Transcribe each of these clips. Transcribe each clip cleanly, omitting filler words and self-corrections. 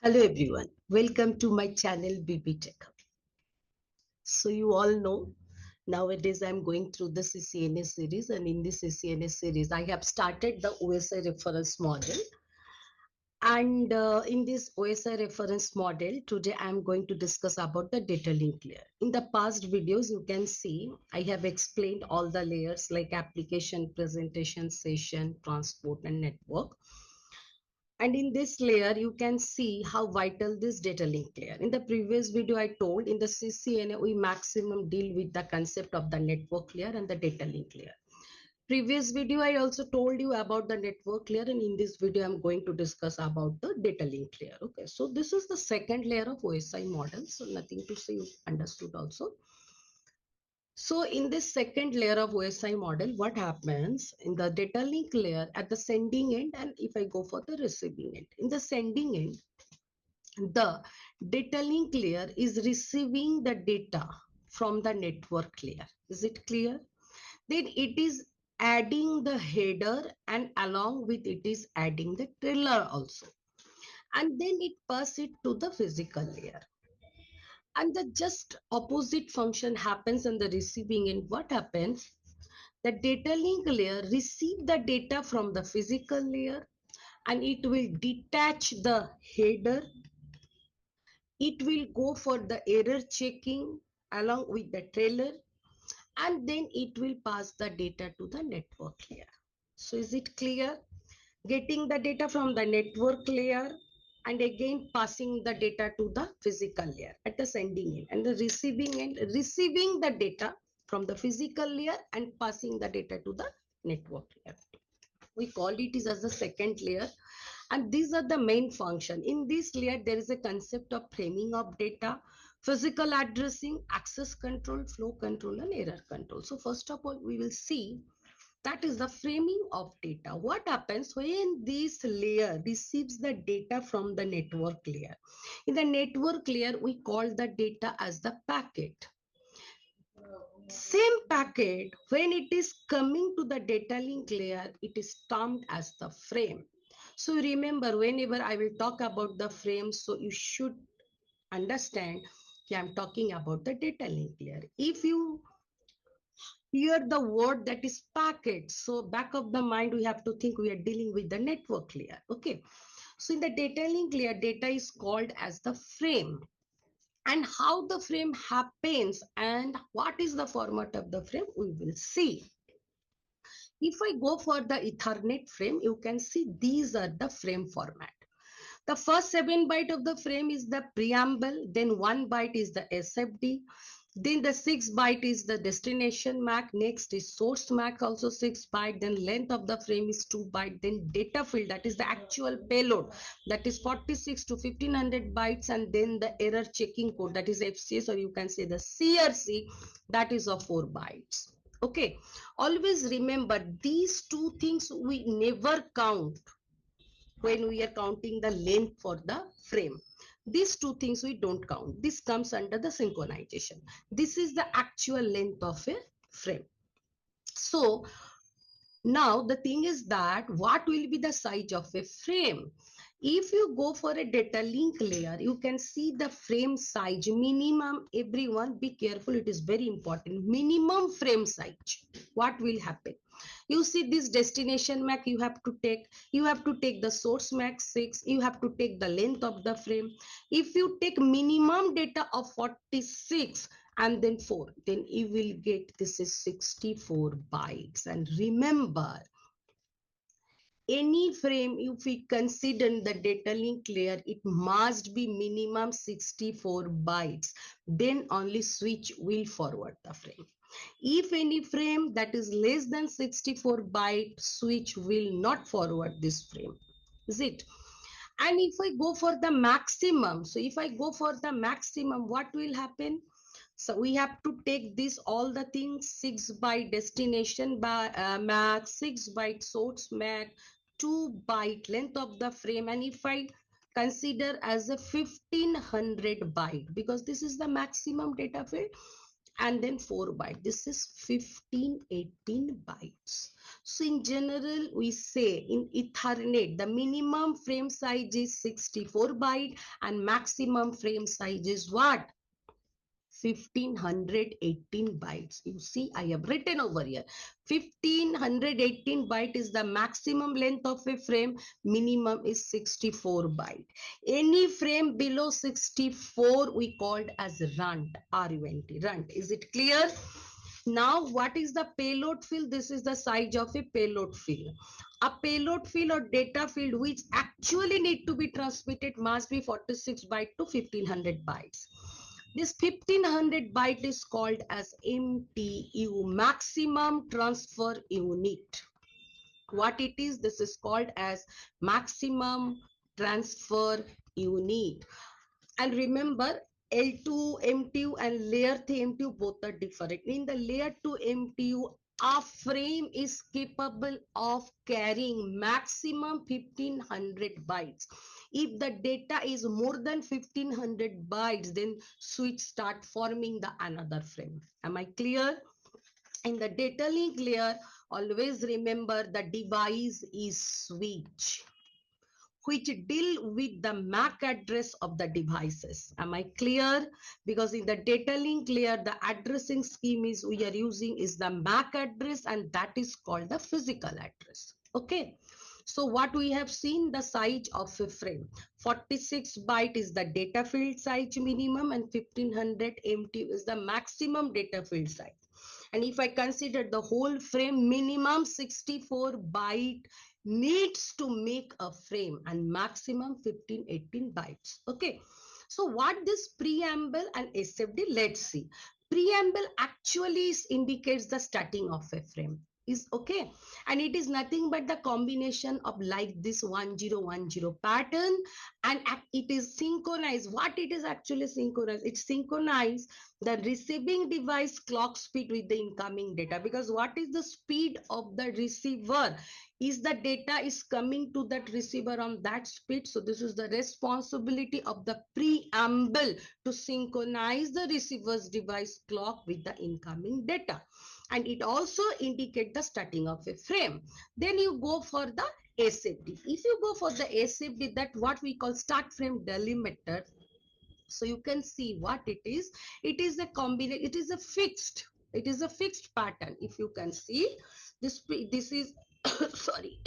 Hello everyone, welcome to my channel BBTechHub. So you all know nowadays I'm going through the CCNA series, and in this CCNA series I have started the OSI reference model. And in this OSI reference model, today I'm going to discuss about the data link layer. In the past videos, you can see I have explained all the layers like application, presentation, session, transport, and network. And in this layer, you can see how vital this data link layer. In the previous video, I told in the CCNA, we maximum deal with the concept of the network layer and the data link layer. Previous video, I also told you about the network layer, and in this video, I'm going to discuss about the data link layer. Okay, so this is the second layer of OSI model. So nothing to say, you understood also. So in this second layer of OSI model, what happens in the data link layer at the sending end, and if I go for the receiving end, in the sending end, the data link layer is receiving the data from the network layer. Is it clear? Then it is adding the header, and along with it is adding the trailer also. And then it passes it to the physical layer. And the just opposite function happens in the receiving end. What happens? The data link layer receive the data from the physical layer, and it will detach the header. It will go for the error checking along with the trailer, and then it will pass the data to the network layer. So is it clear? Getting the data from the network layer and again passing the data to the physical layer at the sending end, and the receiving end receiving the data from the physical layer and passing the data to the network layer. We call it is as the second layer, and these are the main function. In this layer, there is a concept of framing of data, physical addressing, access control, flow control, and error control. So first of all, we will see that is the framing of data. What happens when this layer receives the data from the network layer? In the network layer, we call the data as the packet. Same packet, when it is coming to the data link layer, it is termed as the frame. So remember, whenever I will talk about the frame, so you should understand I'm talking about the data link layer. If you hear the word that is packet, so back of the mind, we have to think we are dealing with the network layer. Okay, so in the data link layer, data is called as the frame. And how the frame happens and what is the format of the frame, we will see. If I go for the Ethernet frame, you can see these are the frame format. The first 7 byte of the frame is the preamble, then 1 byte is the SFD, then the 6 byte is the destination MAC, next is source MAC, also 6 byte, then length of the frame is 2 byte, then data field, that is the actual payload, that is 46 to 1500 bytes, and then the error checking code, that is FCS, or you can say the CRC, that is of 4 bytes. Okay, always remember these two things we never count when we are counting the length for the frame. These two things we don't count. This comes under the synchronization. This is the actual length of a frame. So now the thing is that what will be the size of a frame? If you go for a data link layer, you can see the frame size minimum. Everyone be careful, it is very important. Minimum frame size. What will happen? You see this destination MAC, you have to take the source MAC 6, you have to take the length of the frame. If you take minimum data of 46 and then 4, then you will get this is 64 bytes. And remember, any frame, if we consider the data link layer, it must be minimum 64 bytes. Then only switch will forward the frame. If any frame that is less than 64 byte, switch will not forward this frame. Is it? And if I go for the maximum, so if I go for the maximum, what will happen? So we have to take this all the things 6 byte destination by MAC, 6 byte source MAC, 2 byte length of the frame, and if I consider as a 1500 byte, because this is the maximum data field, and then 4 bytes. This is 15, 18 bytes. So in general, we say in Ethernet, the minimum frame size is 64 byte and maximum frame size is what? 1518 bytes. You see, I have written over here. 1518 byte is the maximum length of a frame. Minimum is 64 byte. Any frame below 64 we called as runt. R-U-N-T. Runt. Is it clear? Now, what is the payload field? This is the size of a payload field. A payload field or data field which actually need to be transmitted must be 46 byte to 1500 bytes. This 1500 byte is called as MTU, maximum transfer unit. What it is? This is called as maximum transfer unit. And remember, L2 MTU and layer 3 MTU both are different. In the layer 2 MTU, a frame is capable of carrying maximum 1500 bytes. If the data is more than 1500 bytes, then switch start forming the another frame. Am I clear? In the data link layer, always remember the device is switch, which deal with the MAC address of the devices. Am I clear? Because in the data link layer, the addressing scheme is we are using is the MAC address, and that is called the physical address. Okay. So what we have seen, the size of a frame. 46 byte is the data field size minimum and 1500 MT is the maximum data field size. And if I consider the whole frame, minimum 64 byte needs to make a frame and maximum 15, 18 bytes. Okay. So what this preamble and SFD, let's see. Preamble actually indicates the starting of a frame. Is okay, and it is nothing but the combination of like this 1010 pattern, and it is synchronized. What it is actually synchronized? It's synchronized the receiving device clock speed with the incoming data, because what is the speed of the receiver? Is the data is coming to that receiver on that speed. So this is the responsibility of the preamble to synchronize the receiver's device clock with the incoming data. And it also indicates the starting of a frame. Then you go for the SFD. If you go for the SFD, that what we call start frame delimiter. So you can see what it is. It is a combination. It is a fixed. It is a fixed pattern. If you can see this is sorry.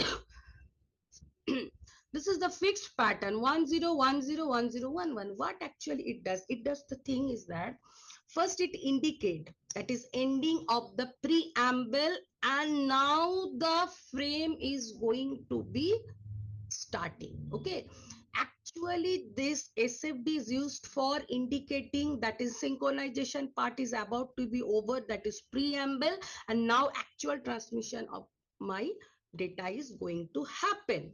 This is the fixed pattern 10101011. What actually it does? It does the thing is that first it indicate that is ending of the preamble, and now the frame is going to be starting. Okay. Actually, this SFD is used for indicating that is synchronization part is about to be over, that is preamble, and now actual transmission of my data is going to happen.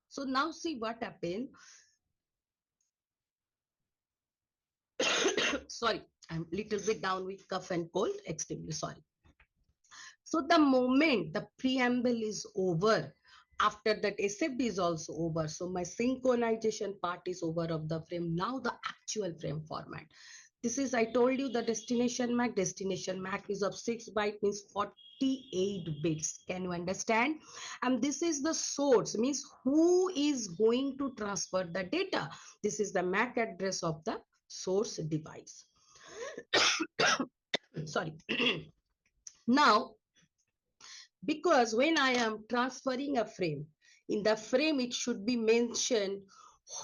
So now see what happened. Sorry, I'm a little bit down with cough and cold, extremely sorry. So the moment the preamble is over, after that SFD is also over, so my synchronization part is over of the frame. Now the actual frame format. This is, I told you, the destination MAC. Destination MAC is of 6 byte, means 48 bits. Can you understand? And this is the source, means who is going to transfer the data. This is the MAC address of the source device. Sorry. Now, because when I am transferring a frame, in the frame it should be mentioned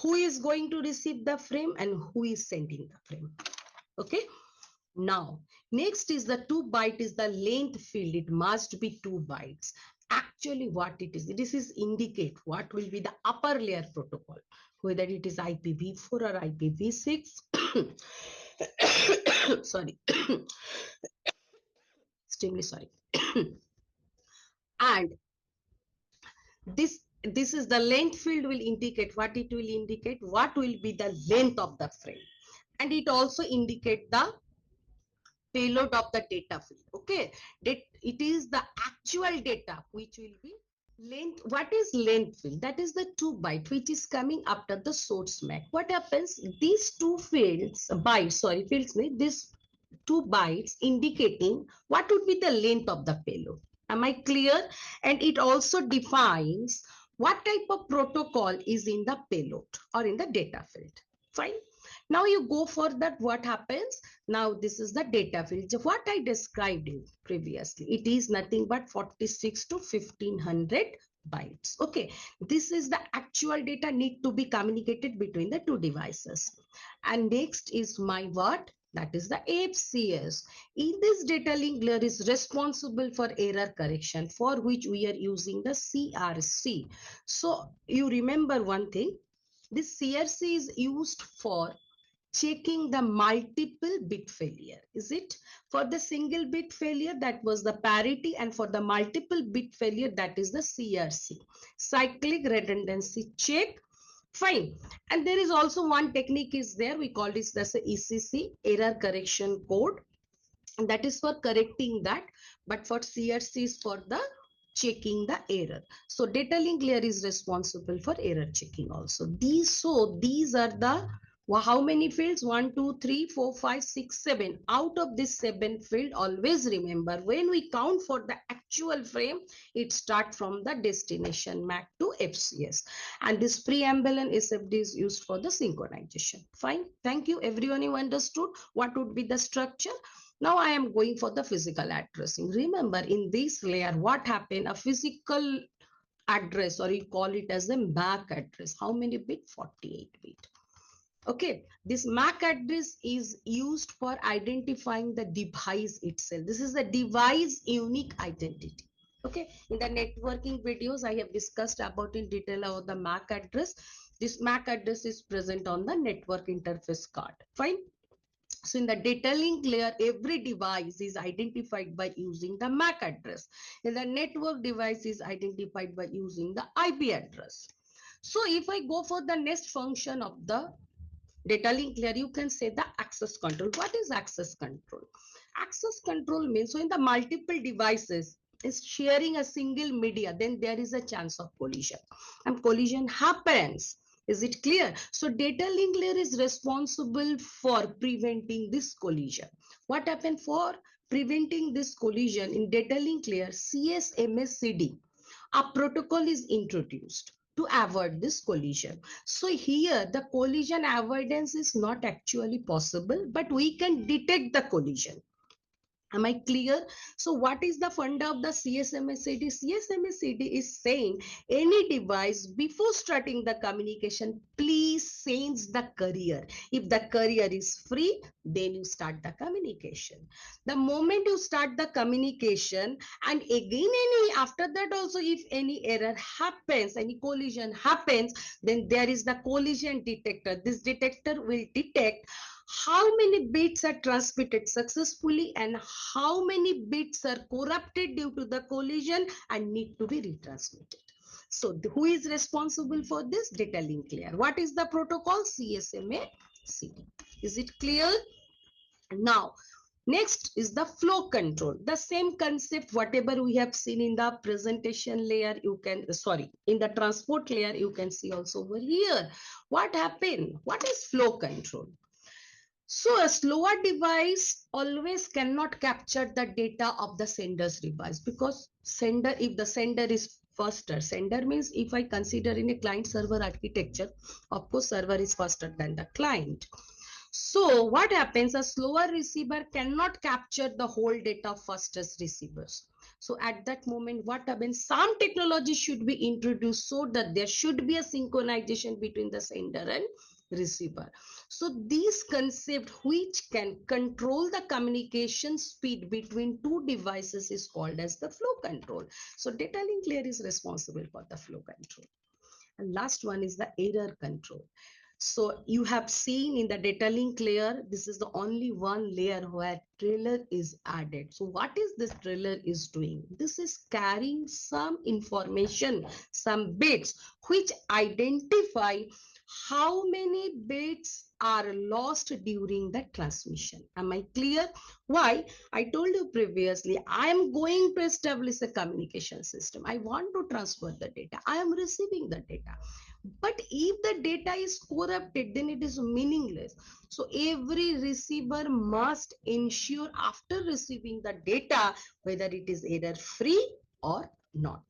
who is going to receive the frame and who is sending the frame. Okay. Now, next is the 2 byte is the length field. It must be 2 bytes. Actually, what it is, this is indicate what will be the upper layer protocol, whether it is IPv4 or IPv6. Sorry. Extremely sorry. And this is the length field will indicate what it will indicate, what will be the length of the frame. And it also indicate the payload of the data field. Okay, it is the actual data which will be length. What is length field? That is the 2 byte which is coming after the source MAC. What happens? These two fields, bytes, sorry, fields, this 2 bytes indicating what would be the length of the payload. Am I clear? And it also defines what type of protocol is in the payload or in the data field. Fine. Now you go for that. What happens? Now this is the data field. So what I described you previously. It is nothing but 46 to 1500 bytes. Okay. This is the actual data need to be communicated between the two devices. And next is my what? That is the FCS. In this data link layer is responsible for error correction, for which we are using the CRC. So you remember one thing, this CRC is used for checking the multiple bit failure. Is it? For the single bit failure, that was the parity, and for the multiple bit failure, that is the CRC, cyclic redundancy check. Fine. And there is also one technique is there. We call this as a ECC, error correction code. And that is for correcting that. But for CRC is for the checking the error. So data link layer is responsible for error checking also. These are the how many fields? 1, 2, 3, 4, 5, 6, 7. Out of this 7 field, always remember when we count for the actual frame, it starts from the destination MAC to FCS. And this preamble and SFD is used for the synchronization. Fine. Thank you. Everyone, you understood what would be the structure. Now I am going for the physical addressing. Remember in this layer, what happened? A physical address, or you call it as a MAC address. How many bit? 48 bit. Okay, this MAC address is used for identifying the device itself. This is the device unique identity. Okay, in the networking videos, I have discussed about in detail about the MAC address. This MAC address is present on the network interface card. Fine. So in the data link layer, every device is identified by using the MAC address. And the network device is identified by using the IP address. So if I go for the next function of the data link layer, you can say the access control. What is access control? Access control means, so in the multiple devices is sharing a single media, then there is a chance of collision. And collision happens. Is it clear? So data link layer is responsible for preventing this collision. What happened for preventing this collision in data link layer? CSMA-CD, a protocol is introduced to avoid this collision. So here the collision avoidance is not actually possible, but we can detect the collision. Am I clear? So what is the funda of the CSMA-CD? CSMA-CD is saying any device before starting the communication, please sends the carrier. If the carrier is free, then you start the communication. The moment you start the communication, and again after that also, if any error happens, any collision happens, then there is the collision detector. This detector will detect how many bits are transmitted successfully and how many bits are corrupted due to the collision and need to be retransmitted. So who is responsible for this? Data link layer. What is the protocol? CSMA-CD. Is it clear? Now, next is the flow control. The same concept, whatever we have seen in the presentation layer, you can, in the transport layer, you can see also over here. What happened? What is flow control? So a slower device always cannot capture the data of the sender's device, because if the sender is faster, sender means if I consider in a client server architecture, of course server is faster than the client. So what happens? A slower receiver cannot capture the whole data of fastest receivers. So at that moment, what happens? Some technology should be introduced so that there should be a synchronization between the sender and receiver. So this concept, which can control the communication speed between two devices, is called as the flow control. So data link layer is responsible for the flow control. And last one is the error control. So you have seen in the data link layer, this is the only one layer where trailer is added. So what is this trailer is doing? This is carrying some information, some bits, which identify how many bits are lost during the transmission. Am I clear? Why? I told you previously, I am going to establish a communication system. I want to transfer the data. I am receiving the data. But if the data is corrupted, then it is meaningless. So every receiver must ensure after receiving the data whether it is error free or not.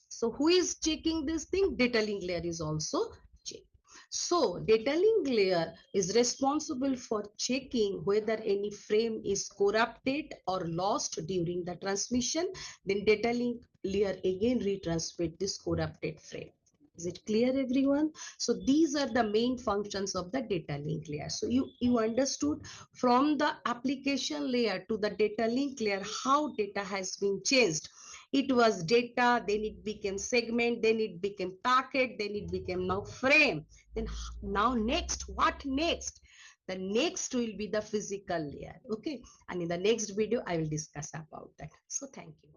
So who is checking this thing? Data link layer is also checking. So data link layer is responsible for checking whether any frame is corrupted or lost during the transmission. Then data link layer again retransmit this corrupted frame. Is it clear, everyone? So these are the main functions of the data link layer. So you understood from the application layer to the data link layer how data has been changed. It was data, then it became segment, then it became packet, then it became now frame. Then now next, what next? The next will be the physical layer. Okay. And in the next video, I will discuss about that. So thank you.